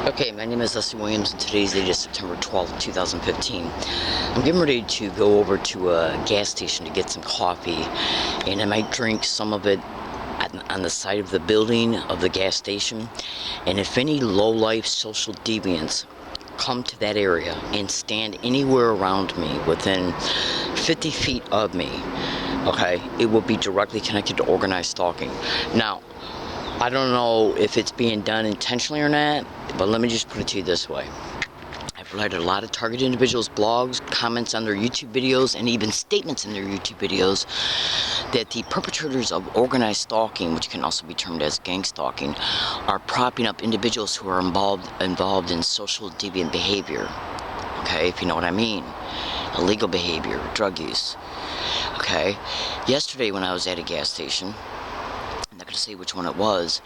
Okay, my name is Leslie Williams, and today's date is September 12th, 2015. I'm getting ready to go over to a gas station to get some coffee, and I might drink some of it on the side of the building of the gas station. And if any low-life social deviants come to that area and stand anywhere around me within 50 feet of me, okay, it will be directly connected to organized stalking. Now, I don't know if it's being done intentionally or not, but let me just put it to you this way. I've read a lot of targeted individuals' blogs, comments on their YouTube videos, and even statements in their YouTube videos that the perpetrators of organized stalking, which can also be termed as gang stalking, are propping up individuals who are involved in social deviant behavior. Okay, if you know what I mean. Illegal behavior, drug use. Okay, yesterday when I was at a gas station, I'm not going to say which one it was.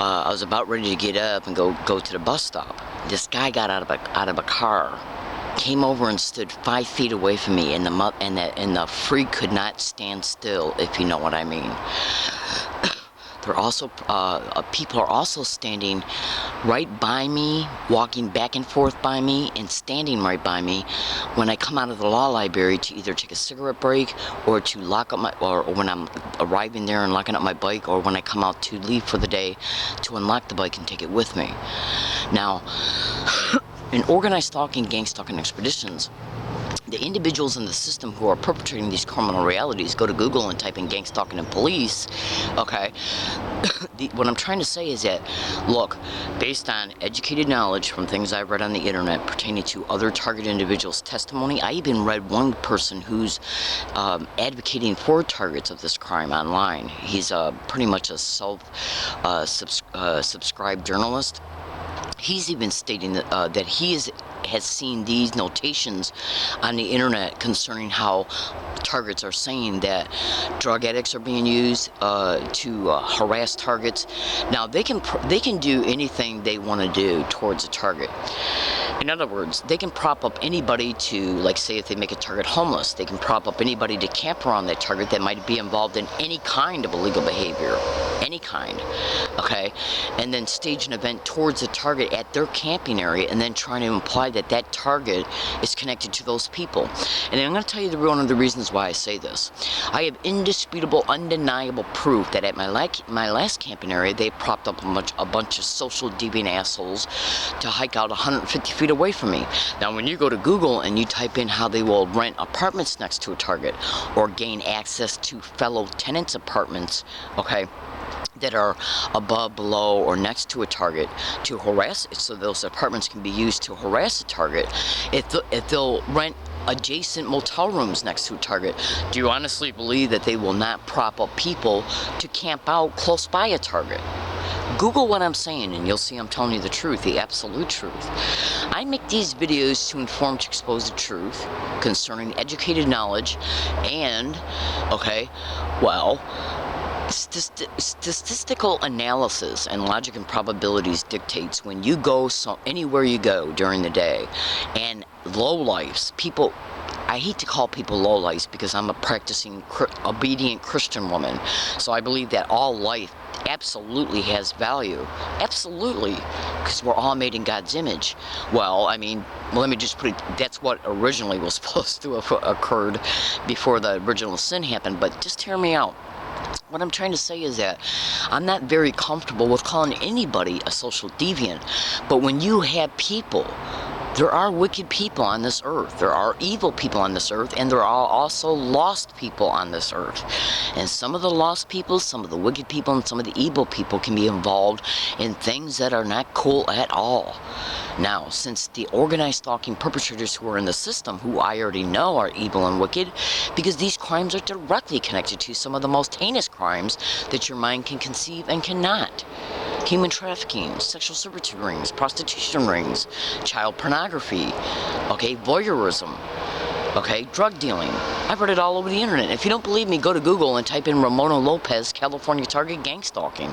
I was about ready to get up and go to the bus stop. This guy got out of a car, came over and stood 5 feet away from me, and the freak could not stand still, if you know what I mean. There also people are also standing right by me, walking back and forth by me, and standing right by me when I come out of the law library to either take a cigarette break or to lock up or when I'm arriving there and locking up my bike, or when I come out to leave for the day to unlock the bike and take it with me. Now, in organized stalking, gang stalking expeditions, the individuals in the system who are perpetrating these criminal realities, go to Google and type in gang stalking and police, okay? What I'm trying to say is that, look, based on educated knowledge from things I've read on the internet pertaining to other targeted individuals' testimony, I even read one person who's advocating for targets of this crime online. He's pretty much a subscribed journalist. He's even stating that he has seen these notations on the internet concerning how targets are saying that drug addicts are being used to harass targets. Now they can do anything they want to do towards a target. In other words, they can prop up anybody to, like, say if they make a target homeless, they can prop up anybody to camp around that target that might be involved in any kind of illegal behavior, any kind, okay, and then stage an event towards the target at their camping area, and then trying to imply that that target is connected to those people. And I'm going to tell you one of the reasons why I say this. I have indisputable, undeniable proof that at my last camping area, they propped up a bunch of social deviant assholes to hike out 150 feet away from me. Now, when you go to Google and you type in how they will rent apartments next to a target or gain access to fellow tenants' apartments, okay, that are above, below, or next to a target to harass it, so those apartments can be used to harass a target, if they'll rent adjacent motel rooms next to a target, do you honestly believe that they will not prop up people to camp out close by a target? Google what I'm saying and you'll see I'm telling you the truth, the absolute truth. I make these videos to inform, to expose the truth concerning educated knowledge and, okay, well, statistical analysis and logic and probabilities dictates when you go anywhere you go during the day, and lowlifes, people, I hate to call people lowlifes because I'm a practicing obedient Christian woman, so I believe that all life absolutely has value, absolutely, because we're all made in God's image. Well, I mean, let me just put it, that's what originally was supposed to have occurred before the original sin happened, but just hear me out. What I'm trying to say is that I'm not very comfortable with calling anybody a social deviant, but when you have people, there are wicked people on this earth, there are evil people on this earth, and there are also lost people on this earth. And some of the lost people, some of the wicked people, and some of the evil people can be involved in things that are not cool at all. Now, since the organized stalking perpetrators who are in the system, who I already know are evil and wicked, because these crimes are directly connected to some of the most heinous crimes that your mind can conceive and cannot. Human trafficking, sexual servitude rings, prostitution rings, child pornography, okay, voyeurism, okay, drug dealing. I've read it all over the internet. If you don't believe me, go to Google and type in Ramona Lopez, California target gang stalking.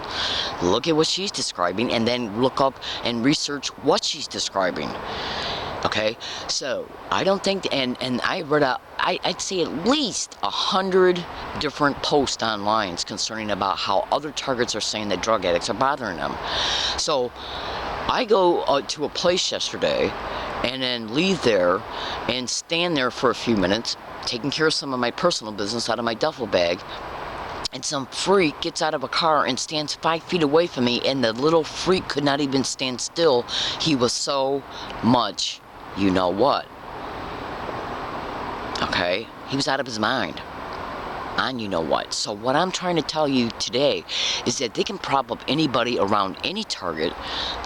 Look at what she's describing and then look up and research what she's describing. Okay, so I don't think, and I read I'd say at least 100 different posts online concerning about how other targets are saying that drug addicts are bothering them. So I go to a place yesterday and then leave there and stand there for a few minutes, taking care of some of my personal business out of my duffel bag, and some freak gets out of a car and stands 5 feet away from me, and the little freak could not even stand still. He was so much, you know what. Okay? He was out of his mind. On you know what. So what I'm trying to tell you today is that they can prop up anybody around any target,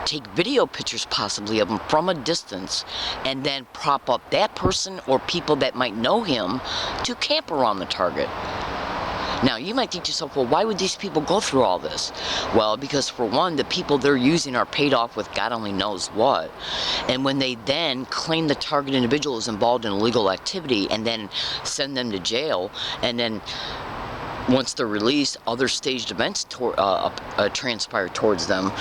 take video pictures possibly of him from a distance, and then prop up that person or people that might know him to camp around the target. Now, you might think to yourself, well, why would these people go through all this? Well, because for one, the people they're using are paid off with God only knows what. And when they then claim the target individual is involved in illegal activity and then send them to jail, and then once they're released, other staged events transpire towards them.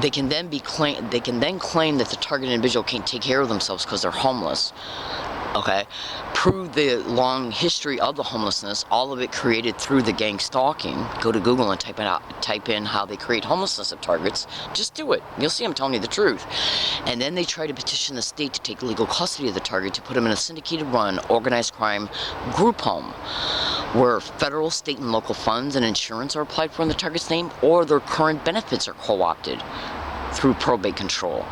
They can then claim that the target individual can't take care of themselves because they're homeless. Okay, prove the long history of the homelessness, all of it created through the gang stalking. Go to Google and type in how they create homelessness at targets. Just do it. You'll see I'm telling you the truth. And then they try to petition the state to take legal custody of the target to put them in a syndicated run, organized crime group home, where federal, state, and local funds and insurance are applied for in the target's name, or their current benefits are co-opted through probate control.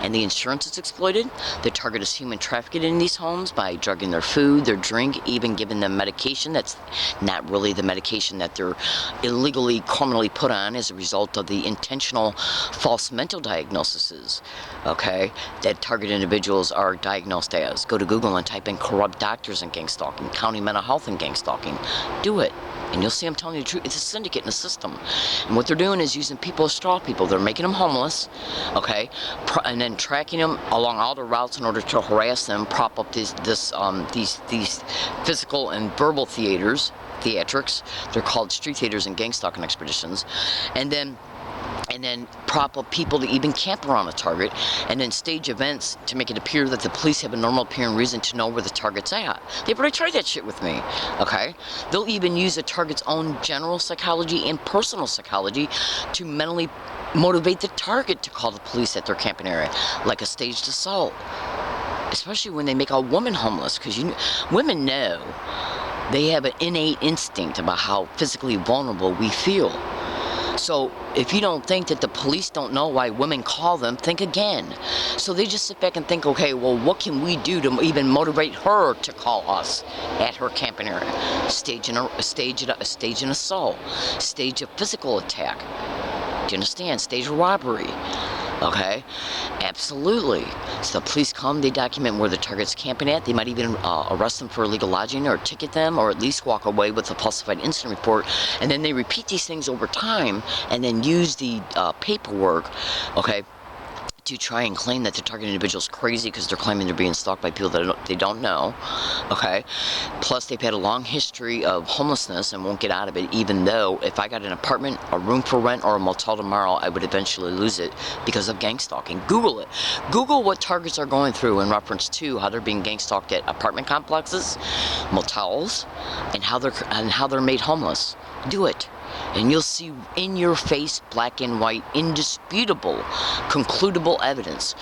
And the insurance is exploited. The target is human trafficked in these homes by drugging their food, their drink, even giving them medication that's not really the medication that they're illegally, criminally put on as a result of the intentional false mental diagnoses, okay, that target individuals are diagnosed as. Go to Google and type in corrupt doctors and gang stalking, county mental health and gang stalking. Do it. And you'll see I'm telling you the truth. It's a syndicate in the system. And what they're doing is using people as straw people. They're making them homeless, okay, and then tracking them along all the routes in order to harass them, prop up these physical and verbal theatrics. They're called street theaters and gang stalking expeditions. And then prop up people to even camp around the target, and then stage events to make it appear that the police have a normal appearing reason to know where the target's at. They've already tried that shit with me, okay? They'll even use a target's own general psychology and personal psychology to mentally motivate the target to call the police at their camping area, like a staged assault. Especially when they make a woman homeless, because women know they have an innate instinct about how physically vulnerable we feel. So if you don't think that the police don't know why women call them, think again. So they just sit back and think, okay, well, what can we do to even motivate her to call us at her camping area? Stage an assault, stage a physical attack. Do you understand? Stage a robbery. Okay? Absolutely. So the police come, they document where the target's camping at. They might even arrest them for illegal lodging or ticket them, or at least walk away with a falsified incident report. And then they repeat these things over time and then use the paperwork, okay, to try and claim that the target individual is crazy because they're claiming they're being stalked by people that they don't know, okay? Plus, they've had a long history of homelessness and won't get out of it, even though if I got an apartment, a room for rent, or a motel tomorrow, I would eventually lose it because of gang stalking. Google it. Google what targets are going through in reference to how they're being gang stalked at apartment complexes, motels, and how they're made homeless. Do it. And you'll see in your face, black and white, indisputable, concludable evidence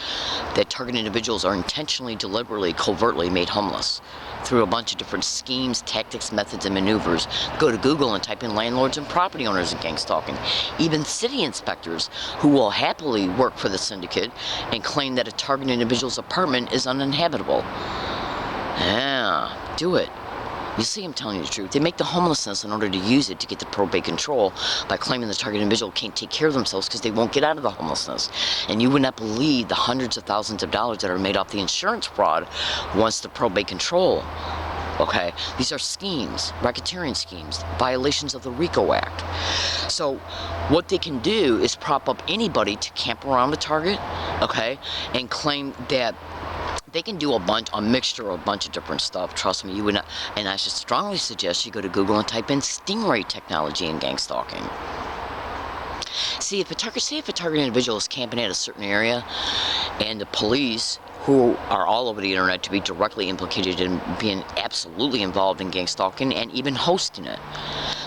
that target individuals are intentionally, deliberately, covertly made homeless through a bunch of different schemes, tactics, methods, and maneuvers. Go to Google and type in landlords and property owners and gang stalking. Even city inspectors who will happily work for the syndicate and claim that a target individual's apartment is uninhabitable. Yeah, do it. You see, I'm telling you the truth. They make the homelessness in order to use it to get the probate control by claiming the target individual can't take care of themselves because they won't get out of the homelessness. And you would not believe the hundreds of thousands of dollars that are made off the insurance fraud once the probate control. Okay, these are schemes, racketeering schemes, violations of the RICO Act. So what they can do is prop up anybody to camp around the target, okay, and claim that they can do a mixture of a bunch of different stuff. Trust me, you would not. And I should strongly suggest you go to Google and type in Stingray technology and gang stalking. See if a target individual is camping at a certain area, and the police, who are all over the internet to be directly implicated in being absolutely involved in gang stalking and even hosting it.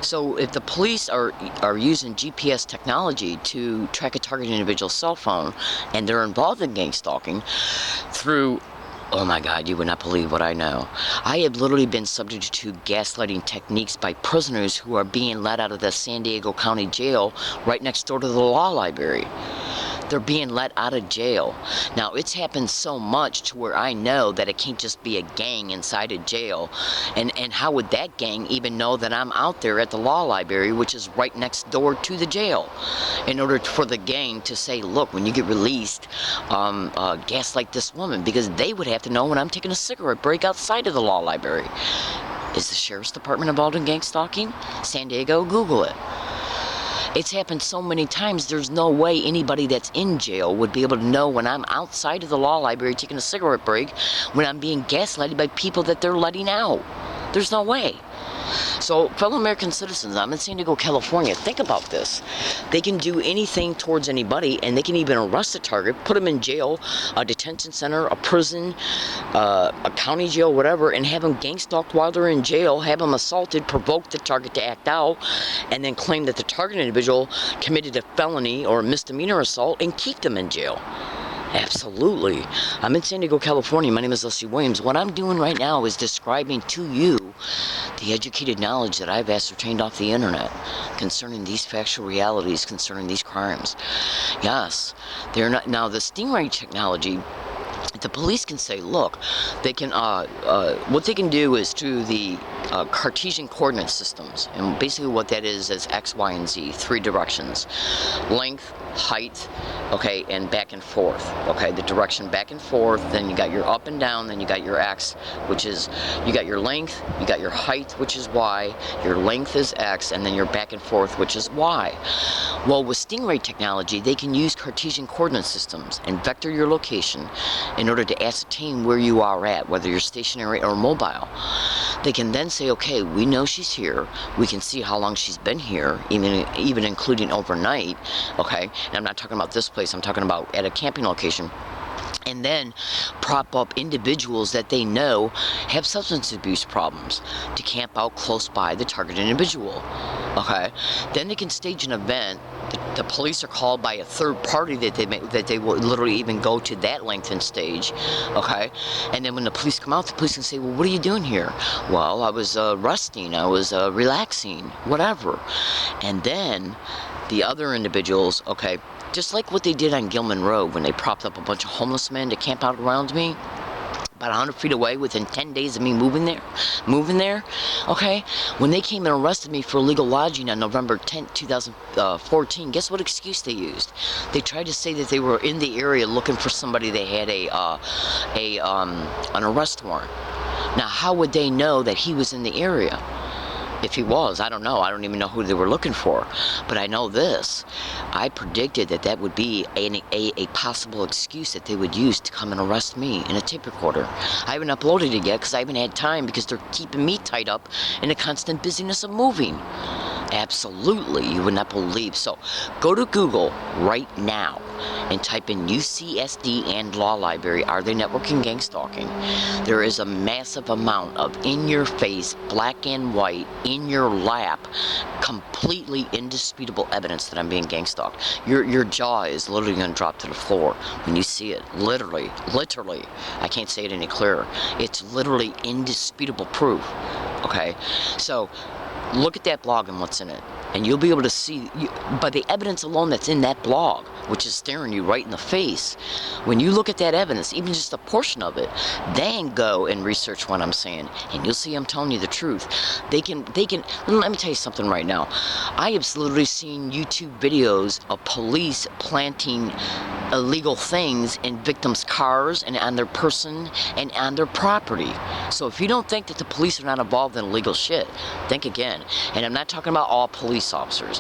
So if the police are using GPS technology to track a target individual's cell phone, and they're involved in gang stalking through, oh my God, you would not believe what I know. I have literally been subject to gaslighting techniques by prisoners who are being let out of the San Diego County Jail right next door to the law library. They're being let out of jail. Now, it's happened so much to where I know that it can't just be a gang inside a jail. And how would that gang even know that I'm out there at the law library, which is right next door to the jail? In order for the gang to say, look, when you get released, gaslight this woman, because they would have to know when I'm taking a cigarette break outside of the law library. Is the sheriff's department involved in gang stalking? San Diego? Google it. It's happened so many times, there's no way anybody that's in jail would be able to know when I'm outside of the law library taking a cigarette break, when I'm being gaslighted by people that they're letting out. There's no way. So, fellow American citizens, I'm in San Diego, California. Think about this. They can do anything towards anybody, and they can even arrest a target, put them in jail, a detention center, a prison, a county jail, whatever, and have them gang stalked while they're in jail, have them assaulted, provoke the target to act out, and then claim that the target individual committed a felony or a misdemeanor assault and keep them in jail. Absolutely. I'm in San Diego, California. My name is Leslie Williams. What I'm doing right now is describing to you the educated knowledge that I've ascertained off the internet concerning these factual realities, concerning these crimes. Yes, they're not. Now, the Stingray technology, the police can say, look, they can, what they can do is through the Cartesian coordinate systems, and basically what that is X, Y, and Z, 3 directions: length, height, okay, and back and forth, okay, the direction back and forth, then you got your up and down, then you got your X, which is, you got your length, you got your height, which is Y, your length is X, and then your back and forth, which is Y. Well, with Stingray technology, they can use Cartesian coordinate systems and vector your location in order to ascertain where you are at, whether you're stationary or mobile. They can then say, okay, we know she's here, we can see how long she's been here, even including overnight, okay, and I'm not talking about this place, I'm talking about at a camping location. And then prop up individuals that they know have substance abuse problems to camp out close by the target individual. Okay, then they can stage an event. The police are called by a third party that they will literally even go to that length and stage. Okay, and then when the police come out, the police can say, well, what are you doing here? Well, I was resting, I was relaxing, whatever. And then the other individuals, okay, just like what they did on Gilman Road when they propped up a bunch of homeless men to camp out around me, about 100 feet away within 10 days of me moving there, okay? When they came and arrested me for illegal lodging on November 10th, 2014, guess what excuse they used? They tried to say that they were in the area looking for somebody they had an arrest warrant. Now, how would they know that he was in the area? If he was, I don't know. I don't even know who they were looking for. But I know this. I predicted that that would be a possible excuse that they would use to come and arrest me in a tape recorder. I haven't uploaded it yet because I haven't had time, because they're keeping me tied up in the constant busyness of moving. Absolutely, you would not believe. So go to Google right now and type in UCSD and Law Library, are they networking gang stalking? There is a massive amount of in-your-face, black and white, in your lap, completely indisputable evidence that I'm being gang stalked. Your jaw is literally going to drop to the floor when you see it. Literally. I can't say it any clearer. It's literally indisputable proof. Okay? So look at that blog and what's in it, and you'll be able to see, by the evidence alone that's in that blog, which is staring you right in the face, when you look at that evidence, even just a portion of it, then go and research what I'm saying, and you'll see I'm telling you the truth. They can, let me tell you something right now. I have literally seen YouTube videos of police planting illegal things in victims' cars and on their person and on their property. So if you don't think that the police are not involved in illegal shit, think again. And I'm not talking about all police officers.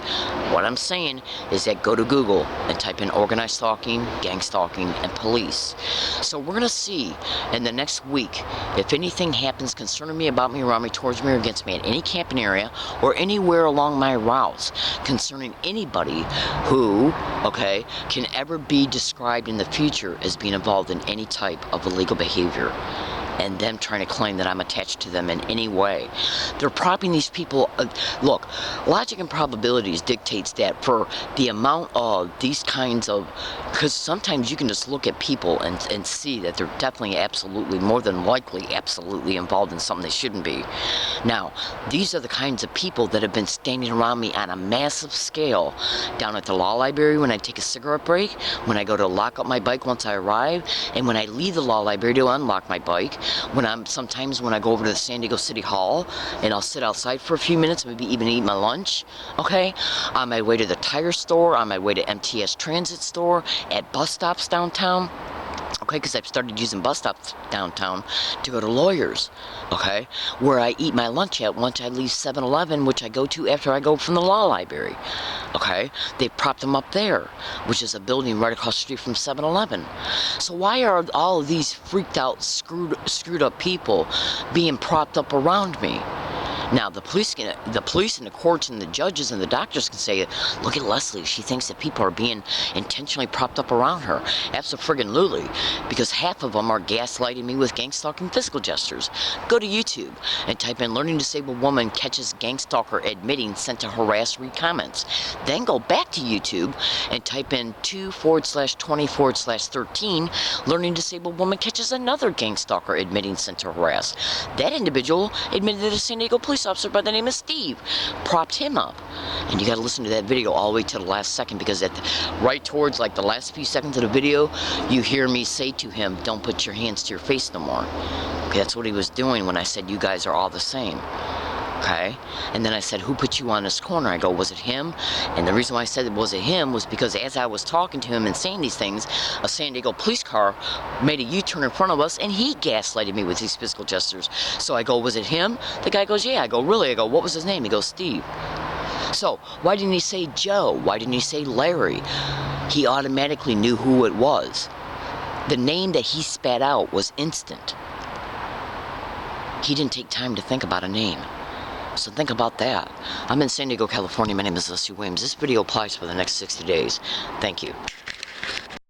What I'm saying is that go to Google and type in organized stalking, gang stalking, and police. So we're going to see in the next week if anything happens concerning me, about me, around me, towards me, or against me at any camping area or anywhere along my routes concerning anybody who, okay, can ever be described in the future as being involved in any type of illegal behavior. and them trying to claim that I'm attached to them in any way. They're propping these people. Look, logic and probabilities dictates that for the amount of these kinds of, because sometimes you can just look at people and see that they're definitely, absolutely, more than likely, absolutely involved in something they shouldn't be. Now, these are the kinds of people that have been standing around me on a massive scale down at the law library when I take a cigarette break, when I go to lock up my bike once I arrive, and when I leave the law library to unlock my bike, sometimes when I go over to the San Diego City Hall and I'll sit outside for a few minutes, maybe even eat my lunch, okay? On my way to the tire store, on my way to MTS Transit store, at bus stops downtown. Okay, because I've started using bus stops downtown to go to lawyers, okay, where I eat my lunch at once I leave 7-Eleven, which I go to after I go from the law library, okay. They propped them up there, which is a building right across the street from 7-Eleven. So why are all of these freaked out, screwed up people being propped up around me? Now, the police and the courts and the judges and the doctors can say, look at Leslie, she thinks that people are being intentionally propped up around her. Abso-friggin-lutely, because half of them are gaslighting me with gang stalking physical gestures. Go to YouTube and type in learning disabled woman catches gang stalker admitting sent to harass read comments. Then go back to YouTube and type in 2/20/13 learning disabled woman catches another gang stalker admitting sent to harass. That individual admitted that a San Diego police officer by the name of Steve propped him up. And you got to listen to that video all the way to the last second, because right towards like the last few seconds of the video, you hear me say to him, don't put your hands to your face no more. Okay, that's what he was doing when I said you guys are all the same. Okay, and then I said, who put you on this corner? I go, was it him? And the reason why I said it wasn't him was because as I was talking to him and saying these things, a San Diego police car made a U-turn in front of us and he gaslighted me with these physical gestures. So I go, was it him? The guy goes, yeah. I go, really? I go, what was his name? He goes, Steve. So why didn't he say Joe? Why didn't he say Larry? He automatically knew who it was. The name that he spat out was instant. He didn't take time to think about a name. So think about that. I'm in San Diego, California. My name is Leslie Williams. This video applies for the next 60 days. Thank you.